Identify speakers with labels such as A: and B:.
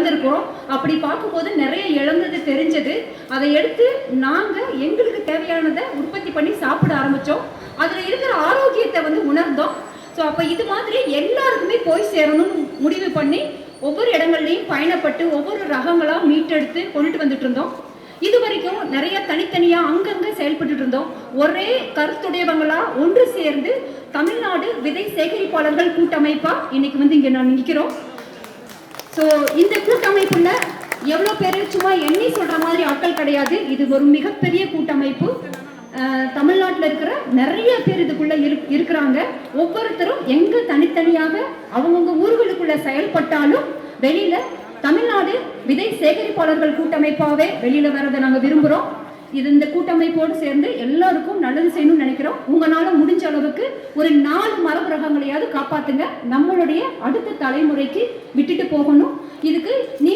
A: இழந்திருக்கிறோம். அப்படி பார்க்கும்போது நிறைய இழந்தது தெரிஞ்சது. அதை எடுத்து நாங்கள் எங்களுக்கு தேவையானதை உற்பத்தி பண்ணி சாப்பிட ஆரம்பித்தோம். அதில் இருக்கிற ஆரோக்கியத்தை வந்து உணர்ந்தோம். ஸோ அப்போ இது மாதிரி எல்லாருக்குமே போய் சேரணும்னு முடிவு பண்ணி ஒவ்வொரு இடங்கள்லையும் பயணப்பட்டு ஒவ்வொரு ரகங்களாக மீட்டெடுத்து கொண்டுட்டு வந்துட்டு இருந்தோம். இது வரைக்கும் நிறைய தனித்தனியாக அங்கங்கே செயல்பட்டு இருந்தோம். ஒரே கருத்துடையவங்களா ஒன்று சேர்ந்து தமிழ்நாடு விதை சேகரிப்பாளர்கள் கூட்டமைப்பாக இன்னைக்கு வந்து இங்கே நான் நிற்கிறோம். ஸோ இந்த கூட்டமைப்புல எவ்வளோ பேர் சும்மா எண்ணி சொல்கிற மாதிரி ஆட்கள் கிடையாது. இது ஒரு மிகப்பெரிய கூட்டமைப்பு. தமிழ்நாட்டில் இருக்கிற நிறைய பேர் இதுக்குள்ள இருக்கிறாங்க. ஒவ்வொருத்தரும் எங்க தனித்தனியாக அவங்கவுங்க ஊர்களுக்குள்ள செயல்பட்டாலும் வெளியில தமிழ்நாடு விதை சேகரிப்பாளர்கள் கூட்டமைப்பாவே வெளியில வரதை நாங்கள் விரும்புகிறோம். இது இந்த கூட்டமைப்போடு சேர்ந்து எல்லாருக்கும் நல்லது செய்யணும்னு நினைக்கிறோம். உங்களால முடிஞ்ச அளவுக்கு ஒரு 4 மரபு ரகங்களையாவது காப்பாத்துங்க. நம்மளுடைய அடுத்த தலைமுறைக்கு விட்டுட்டு போகணும். இதுக்கு நீ